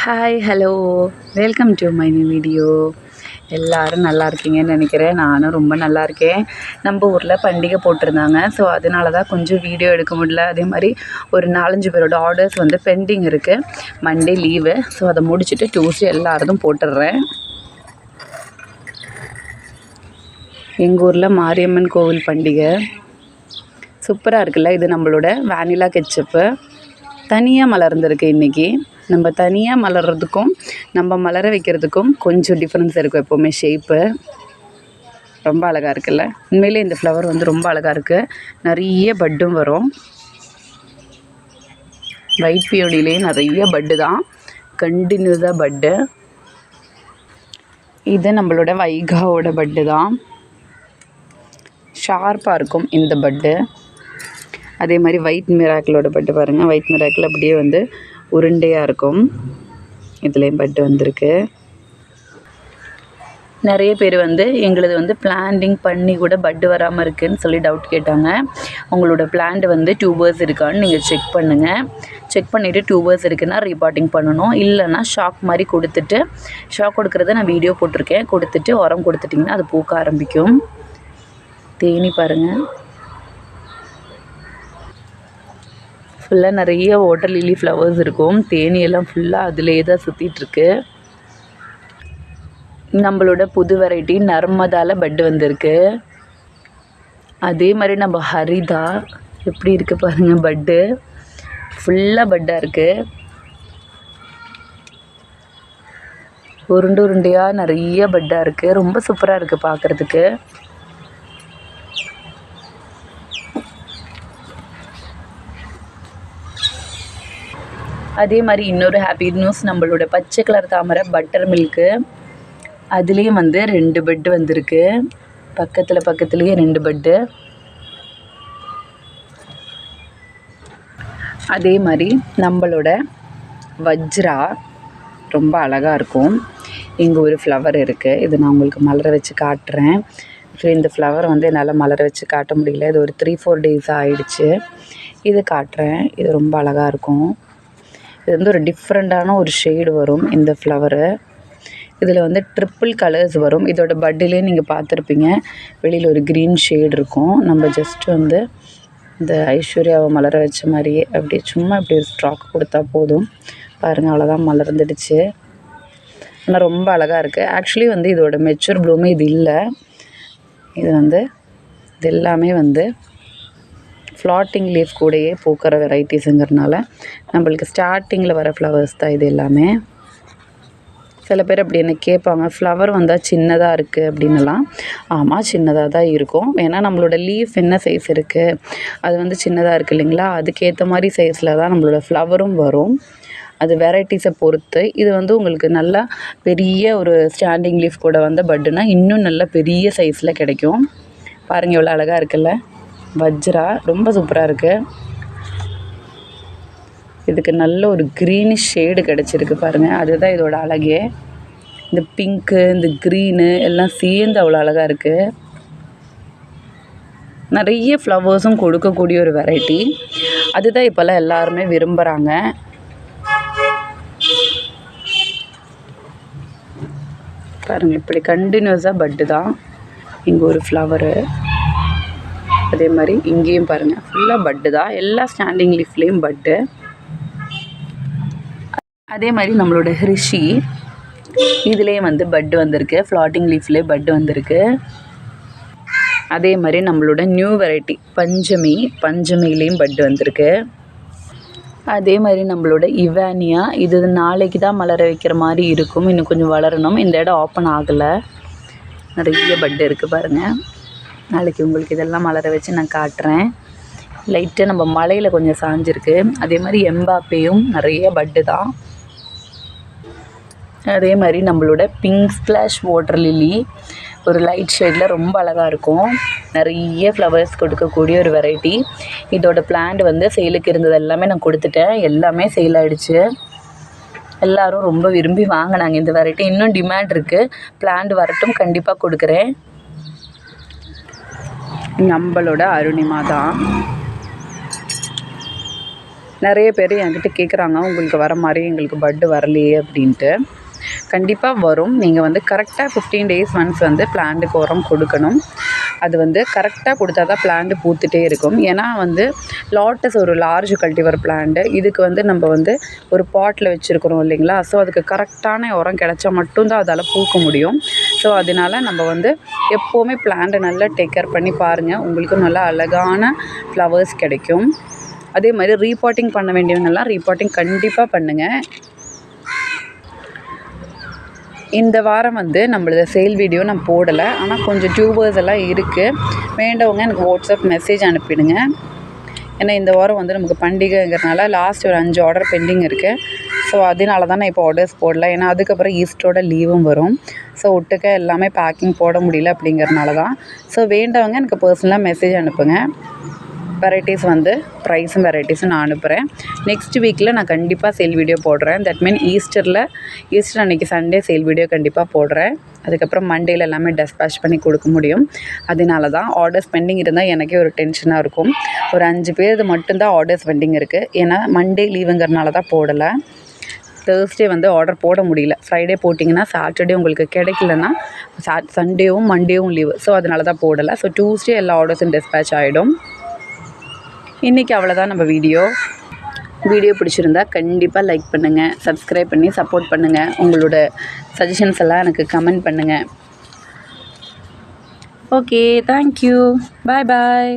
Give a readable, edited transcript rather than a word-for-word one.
Hi hello welcome to my new video. எல்லோரும் நல்லா இருக்கீங்கன்னு நினைக்கிறேன். நானும் ரொம்ப நல்லா இருக்கேன். நம்ம ஊரில் பண்டிகை போட்டிருந்தாங்க. ஸோ அதனால தான் கொஞ்சம் வீடியோ எடுக்க முடியல. அதே மாதிரி ஒரு 4-5 பேரோட ஆர்டர்ஸ் வந்து பெண்டிங் இருக்குது. Monday leave. ஸோ அதை முடிச்சுட்டு டியூஸ்டே எல்லாரதும் போட்டுடுறேன். எங்கள் ஊரில் மாரியம்மன் கோவில் பண்டிகை சூப்பராக இருக்குல்ல. இது நம்மளோட வானிலா கெச்சப்பு தனியாக மலர்ந்துருக்கு. இன்றைக்கி நம்ம தனியாக மலர்றதுக்கும் நம்ம மலர வைக்கிறதுக்கும் கொஞ்சம் டிஃப்ரென்ஸ் இருக்கும். எப்போவுமே ஷேப்பு ரொம்ப அழகாக இருக்குல்ல. உண்மையிலே இந்த ஃப்ளவர் வந்து ரொம்ப அழகாக இருக்குது. நிறைய பட்டும் வரும். ஒயிட் பியோடிலே நிறைய பட்டு தான், கண்டினியூஸாக பட்டு. இது நம்மளோட வைகாவோட பட்டு தான். ஷார்ப்பாக இருக்கும் இந்த பட்டு. அதே மாதிரி ஒயிட் மிராக்கிளோட பட்டு பாருங்கள். ஒயிட் மிராக்கிள் அப்படியே வந்து உருண்டையாக இருக்கும். இதுலேயும் பட்டு வந்திருக்கு. நிறைய பேர் வந்து எங்களது வந்து பிளான்டிங் பண்ணி கூட பட்டு வராமல் இருக்குதுன்னு சொல்லி டவுட் கேட்டாங்க. உங்களோட பிளான்ட் வந்து டியூபர்ஸ் இருக்கான்னு நீங்கள் செக் பண்ணுங்கள். செக் பண்ணிவிட்டு டியூபர்ஸ் இருக்குன்னா ரீபாட்டிங் பண்ணணும். இல்லைன்னா ஷாக் மாதிரி கொடுத்துட்டு, ஷாக் கொடுக்குறத நான் வீடியோ போட்டிருக்கேன், கொடுத்துட்டு உரம் கொடுத்துட்டிங்கன்னா அது பூக்க ஆரம்பிக்கும். தேனி பாருங்கள், ஃபுல்லாக நிறைய வாட்டர் லில்லி ஃப்ளவர்ஸ் இருக்கும். தேனியெல்லாம் ஃபுல்லாக அதிலே தான் சுற்றிட்டுருக்கு. நம்மளோட புது வெரைட்டி நர்மதாவில் பட்டு வந்திருக்கு. அதே மாதிரி நம்ம ஹரிதா எப்படி இருக்குது பாருங்கள். பட்டு ஃபுல்லாக பட்டாக இருக்குது. உருண்டையாக நிறைய பட்டாக இருக்குது. ரொம்ப சூப்பராக இருக்குது பார்க்குறதுக்கு. அதே மாதிரி இன்னொரு ஹாப்பி நியூஸ், நம்மளோட பச்சை கலர் தாமரை பட்டர் மில்க்கு அதுலேயும் வந்து 2 பெட்டு வந்திருக்கு. பக்கத்துலேயே 2 பெட்டு. அதே மாதிரி நம்மளோட வஜ்ரா ரொம்ப அழகாக இருக்கும். இங்கே ஒரு ஃப்ளவர் இருக்குது. இது நான் உங்களுக்கு மலர வச்சு காட்டுறேன். இந்த ஃப்ளவர் வந்து என்னால் மலர வச்சு காட்ட முடியல. இது ஒரு 3-4 டேஸ் ஆகிடுச்சு. இது காட்டுறேன். இது ரொம்ப அழகாக இருக்கும். இது வந்து ஒரு டிஃப்ரெண்ட்டான ஒரு ஷேடு வரும் இந்த ஃப்ளவரு. இதில் வந்து ட்ரிப்பிள் கலர்ஸ் வரும். இதோட பட்டிலே நீங்கள் பார்த்துருப்பீங்க. வெளியில் ஒரு க்ரீன் ஷேடு இருக்கும். நம்ம ஜஸ்ட் வந்து இந்த ஐஸ்வர்யாவை மலர வச்ச மாதிரியே அப்படியே சும்மா இப்படி ஒரு ஸ்ட்ராக் கொடுத்தா போதும். பாருங்கள், அவ்வளோதான் மலர்ந்துடுச்சு. ஆனால் ரொம்ப அழகாக இருக்குது. ஆக்சுவலி வந்து இதோட மெச்சூர் ப்ளூமே இது இல்லை. இது எல்லாமே வந்து ஃப்ளாட்டிங் லீஃப் கூடயே பூக்கிற வெரைட்டிஸுங்கிறதுனால நம்மளுக்கு ஸ்டார்டிங்கில் வர ஃப்ளவர்ஸ் தான் இது எல்லாமே. சில பேர் அப்படி என்ன கேட்பாங்க, ஃப்ளவர் வந்தால் சின்னதாக இருக்குது அப்படின்னுலாம். ஆமாம், சின்னதாக தான் இருக்கும். ஏன்னா நம்மளோட லீஃப் என்ன சைஸ் இருக்குது, அது வந்து சின்னதாக இருக்குது இல்லைங்களா. அதுக்கேற்ற மாதிரி சைஸில் தான் நம்மளோட ஃப்ளவரும் வரும். அது வெரைட்டிஸை பொறுத்து. இது வந்து உங்களுக்கு நல்லா பெரிய ஒரு ஸ்டாண்டிங் லீஃப் கூட வந்த பட்டுனா இன்னும் நல்லா பெரிய சைஸில் கிடைக்கும். பாருங்கள் எவ்வளோ அழகாக இருக்குல்ல. வஜ்ரா ரொம்ப சூப்பராக இருக்குது. இதுக்கு நல்ல ஒரு க்ரீனிஷ் ஷேடு கிடச்சிருக்கு பாருங்கள். அதுதான் இதோட அழகே. இந்த பிங்க்கு, இந்த க்ரீனு எல்லாம் சேர்ந்து அவ்வளோ அழகாக இருக்குது. நிறைய ஃப்ளவர்ஸும் கொடுக்கக்கூடிய ஒரு வெரைட்டி. அதுதான் இப்போல்லாம் எல்லாருமே விரும்புகிறாங்க. பாருங்கள், இப்படி கண்டினியூஸாக பட்டு தான். இங்கே ஒரு ஃப்ளவரு. அதே மாதிரி இங்கேயும் பாருங்கள், ஃபுல்லாக பட்டு தான். எல்லா ஸ்டாண்டிங் லீஃப்லேயும் பட்டு. அதே மாதிரி நம்மளோட ரிஷி இதுலேயும் வந்து பட்டு வந்திருக்கு. ஃப்ளாட்டிங் லீஃப்லேயே பட்டு வந்திருக்கு. அதே மாதிரி நம்மளோட நியூ வெரைட்டி பஞ்சமிலேயும் பட்டு வந்திருக்கு. அதே மாதிரி நம்மளோட இவானியா இது நாளைக்கு தான் மலர வைக்கிற மாதிரி இருக்கும். இன்னும் கொஞ்சம் வளரணும். இந்த இடம் ஓப்பன் ஆகலை. நிறைய பட்டு இருக்குது பாருங்கள். நாளைக்கு உங்களுக்கு இதெல்லாம் மலர வச்சு நான் காட்டுறேன். லைட்டாக நம்ம மலையில் கொஞ்சம் சாஞ்சிருக்கு. அதே மாதிரி எம்பாப்பேயும் நிறைய பட்டு தான். அதே மாதிரி நம்மளோட பிங்க் ஸ்ப்ளாஷ் வாட்டர் லில்லி ஒரு லைட் ஷேடில் ரொம்ப அழகாக இருக்கும். நிறைய ஃப்ளவர்ஸ் கொடுக்கக்கூடிய ஒரு வெரைட்டி. இதோட பிளான்ட் வந்து சேலுக்கு இருந்தது எல்லாமே நான் கொடுத்துட்டேன். எல்லாமே சேல் ஆகிடுச்சு. எல்லோரும் ரொம்ப விரும்பி வாங்கினாங்க இந்த வெரைட்டி. இன்னும் டிமாண்ட் இருக்குது. பிளான்ட் வரட்டும், கண்டிப்பாக கொடுக்குறேன். நம்மளோட அருணிமா தான். நிறைய பேர் என்கிட்ட கேட்குறாங்க, உங்களுக்கு வர மாதிரி எங்களுக்கு பட்டு வரலையே அப்படின்ட்டு. கண்டிப்பாக வரும். நீங்கள் வந்து கரெக்டாக 15 days ஒன்ஸ் வந்து பிளான்ட்டுக்கு உரம் கொடுக்கணும். அது வந்து கரெக்டாக கொடுத்தா தான் பிளான்ட்டு பூத்துட்டே இருக்கும். ஏன்னா வந்து லாட்டஸ் ஒரு லார்ஜ் கல்டிவர் பிளான்ட்டு. இதுக்கு வந்து நம்ம வந்து ஒரு பாட்டில் வச்சுருக்குறோம் இல்லைங்களா? ஸோ அதுக்கு கரெக்டான உரம் கிடச்சா மட்டும்தான் அதால் பூக்க முடியும். ஸோ அதனால நம்ம வந்து எப்போவுமே பிளான்ட்டை நல்லா டேக் கேர் பண்ணி பாருங்கள். உங்களுக்கு நல்லா அழகான ஃப்ளவர்ஸ் கிடைக்கும். அதே மாதிரி ரீபாட்டிங் பண்ண வேண்டியவங்கெல்லாம் ரீபாட்டிங் கண்டிப்பாக பண்ணுங்கள். இந்த வாரம் வந்து நம்மளது சேல் வீடியோ நான் போடலை. ஆனால் கொஞ்சம் டியூபர்ஸ் எல்லாம் இருக்குது. வேண்டவங்க எனக்கு வாட்ஸ்அப் மெசேஜ் அனுப்பிடுங்க. ஏன்னா இந்த வாரம் வந்து நமக்கு பண்டிகைங்கிறனால லாஸ்ட் ஒரு 5 ஆர்டர் பெண்டிங் இருக்குது. ஸோ அதனால தான் நான் இப்போ ஆர்டர்ஸ் போடல. ஏன்னா அதுக்கப்புறம் ஈஸ்டரோட லீவும் வரும். ஸோ ஒட்டுக்க எல்லாமே பேக்கிங் போட முடியல அப்படிங்கிறனால தான். ஸோ வேண்டவங்க எனக்கு பர்சனலாக மெசேஜ் அனுப்புங்க. வெரைட்டிஸ் வந்து ப்ரைஸும் வெரைட்டிஸும் நான் அனுப்புகிறேன். நெக்ஸ்ட் வீக்கில் நான் கண்டிப்பாக சேல் வீடியோ போடுறேன். தட் மீன் ஈஸ்டர் அன்றைக்கி சண்டே சேல் வீடியோ கண்டிப்பாக போடுறேன். அதுக்கப்புறம் மண்டேயில் எல்லாமே டெஸ்பேச் பண்ணி கொடுக்க முடியும். அதனால தான் ஆர்டர்ஸ் பெண்டிங் இருந்தால் எனக்கே ஒரு டென்ஷனாக இருக்கும். ஒரு 5 பேர் மட்டும்தான் ஆர்டர்ஸ் பெண்டிங் இருக்குது. ஏன்னா மண்டே லீவுங்கிறனால தான் போடலை. தேர்ஸ்டே வந்து ஆர்டர் போட முடியல. ஃப்ரைடே போட்டிங்கன்னா சாட்டர்டே உங்களுக்கு கிடைக்கலன்னா சண்டேவும் மண்டேவும் லீவு. ஸோ அதனால தான் போடலை. ஸோ டியூஸ்டே எல்லா ஆர்டர்ஸும் டெஸ்பேச் ஆகிடும். இன்றைக்கி அவ்வளோதான் நம்ம வீடியோ பிடிச்சிருந்தா கண்டிப்பாக லைக் பண்ணுங்கள், சப்ஸ்கிரைப் பண்ணி சப்போர்ட் பண்ணுங்கள். உங்களோட சஜஷன்ஸ் எல்லாம் எனக்கு கமெண்ட் பண்ணுங்கள். ஓகே, தேங்க்யூ, பாய்.